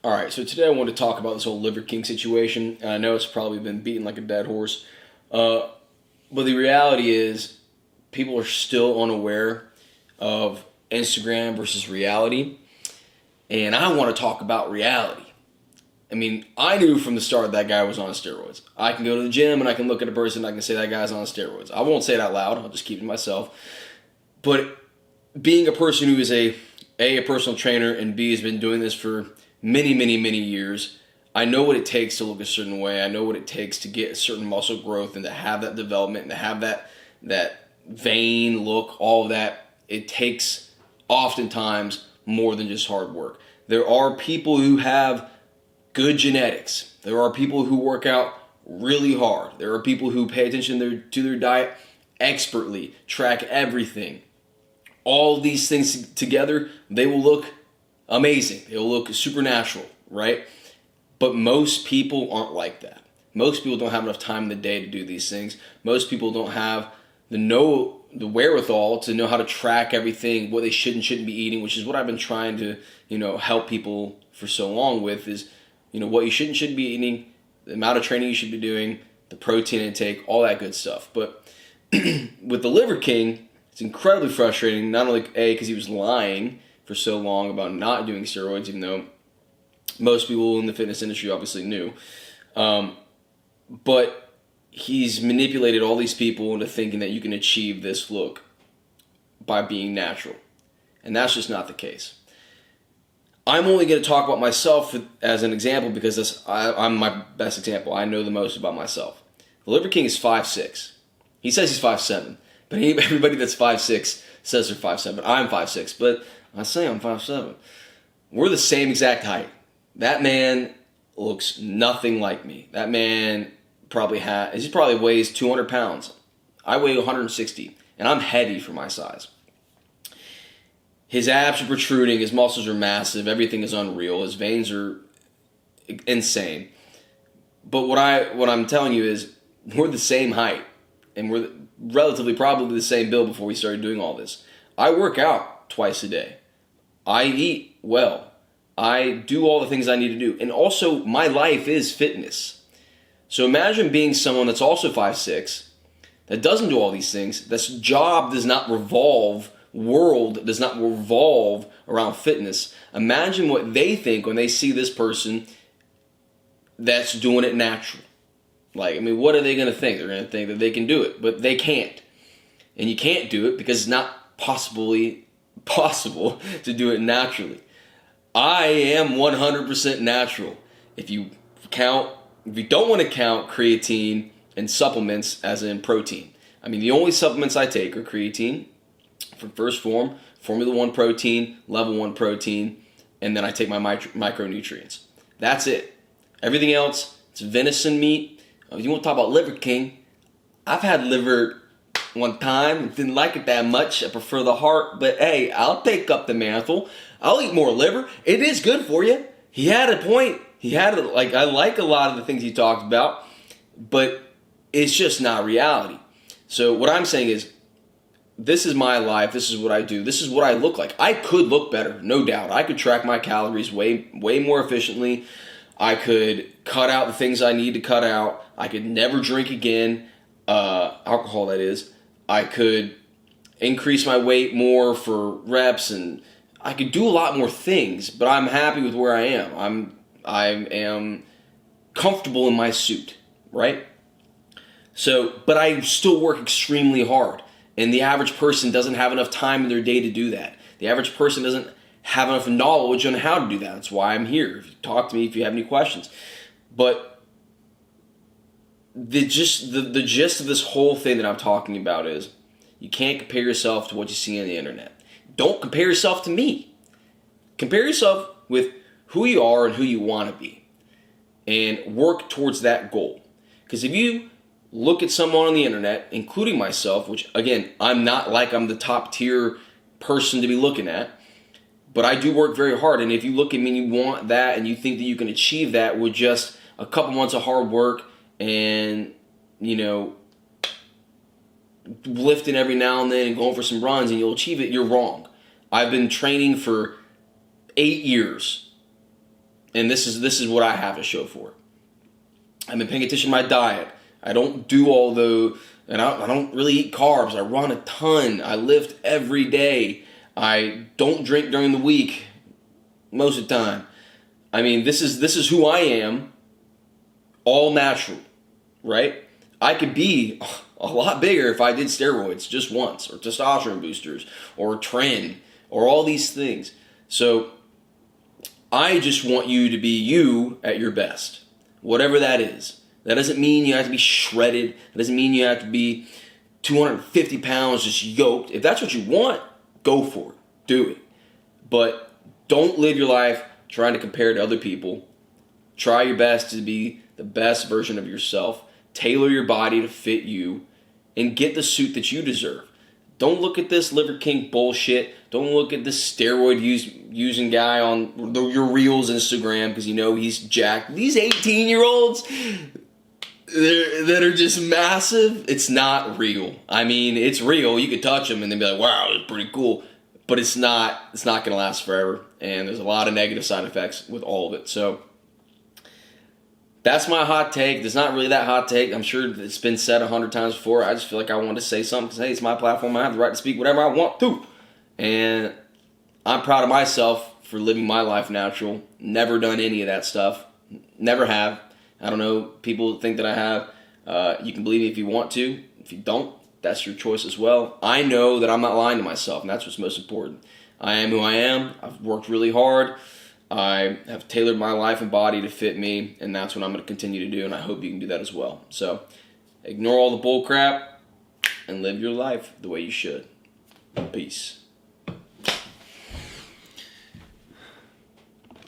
All right, so today I want to talk about this whole Liver King situation, and I know it's probably been beaten like a dead horse, but the reality is people are still unaware of Instagram versus reality, and I want to talk about reality. I mean, I knew from the start that guy was on steroids. I can go to the gym and I can look at a person and I can say that guy's on steroids. I won't say it out loud. I'll just keep it to myself. But being a person who is a personal trainer, and B, has been doing this for many, many, many years, I know what it takes to look a certain way. I know what it takes to get a certain muscle growth and to have that development and to have that vein look, all of that. It takes oftentimes more than just hard work. There are people who have good genetics. There are people who work out really hard. There are people who pay attention to their diet expertly, track everything. All these things together, they will look amazing. They will look supernatural, right? But most people aren't like that. Most people don't have enough time in the day to do these things. Most people don't have the wherewithal to know how to track everything, what they should and shouldn't be eating, which is what I've been trying to, help people for so long with is, what you should and shouldn't be eating, the amount of training you should be doing, the protein intake, all that good stuff. But with the Liver King, it's incredibly frustrating, not only because he was lying for so long about not doing steroids, even though most people in the fitness industry obviously knew, but he's manipulated all these people into thinking that you can achieve this look by being natural. And that's just not the case. I'm only going to talk about myself as an example because I'm my best example. I know the most about myself. The Liver King is 5'6". He says he's 5'7", but everybody that's 5'6" says they're 5'7". I'm 5'6", but I say I'm 5'7". We're the same exact height. That man looks nothing like me. That man probably weighs 200 pounds. I weigh 160, and I'm heavy for my size. His abs are protruding, his muscles are massive, everything is unreal, his veins are insane. But what I'm telling you is we're the same height, and we're relatively probably the same build before we started doing all this. I work out twice a day. I eat well. I do all the things I need to do. And also, my life is fitness. So imagine being someone that's also 5'6", that doesn't do all these things, that's job world does not revolve around fitness. Imagine what they think when they see this person that's doing it natural. What are they going to think? They're going to think that they can do it, but they can't. And you can't do it because it's not possibly possible to do it naturally. I am 100% natural. If you don't want to count creatine and supplements as in protein. The only supplements I take are creatine from First Form, Formula 1 protein, Level 1 protein, and then I take my micronutrients. That's it. Everything else, it's venison meat. You want to talk about Liver King? I've had liver one time, didn't like it that much. I prefer the heart, but hey, I'll take up the mantle. I'll eat more liver. It is good for you. He had a point. I like a lot of the things he talked about, but it's just not reality. So what I'm saying is, this is my life. This is what I do. This is what I look like. I could look better, no doubt. I could track my calories way more efficiently. I could cut out the things I need to cut out. I could never drink again, alcohol that is. I could increase my weight more for reps, and I could do a lot more things, but I'm happy with where I am. I am comfortable in my suit, right? But I still work extremely hard. And the average person doesn't have enough time in their day to do that. The average person doesn't have enough knowledge on how to do that. That's why I'm here. Talk to me if you have any questions. But the gist of this whole thing that I'm talking about is you can't compare yourself to what you see on the internet. Don't compare yourself to me. Compare yourself with who you are and who you want to be. And work towards that goal. Because if you look at someone on the internet, including myself, which again, I'm not like I'm the top tier person to be looking at, but I do work very hard. And if you look at me and you want that and you think that you can achieve that with just a couple months of hard work and, lifting every now and then and going for some runs and you'll achieve it, you're wrong. I've been training for 8 years and this is what I have to show for it. I've been paying attention to my diet. I don't do all the, and I don't really eat carbs. I run a ton. I lift every day. I don't drink during the week most of the time. I mean, this is who I am, all natural, right? I could be a lot bigger if I did steroids just once, or testosterone boosters, or tren, or all these things. So I just want you to be you at your best, whatever that is. That doesn't mean you have to be shredded. That doesn't mean you have to be 250 pounds just yoked. If that's what you want, go for it. Do it. But don't live your life trying to compare to other people. Try your best to be the best version of yourself. Tailor your body to fit you and get the suit that you deserve. Don't look at this Liver King bullshit. Don't look at this steroid using guy on your Reels Instagram because you know he's jacked. These 18-year-olds that are just massive, it's not real. I mean, it's real. You could touch them and then be like, wow, it's pretty cool. But it's not going to last forever. And there's a lot of negative side effects with all of it. So that's my hot take. It's not really that hot take. I'm sure it's been said 100 times before. I just feel like I wanted to say something because, hey, it's my platform. I have the right to speak whatever I want to. And I'm proud of myself for living my life natural. Never done any of that stuff. Never have. I don't know. People think that I have. You can believe me if you want to. If you don't, that's your choice as well. I know that I'm not lying to myself, and that's what's most important. I am who I am. I've worked really hard. I have tailored my life and body to fit me, and that's what I'm going to continue to do, and I hope you can do that as well. So ignore all the bull crap and live your life the way you should. Peace.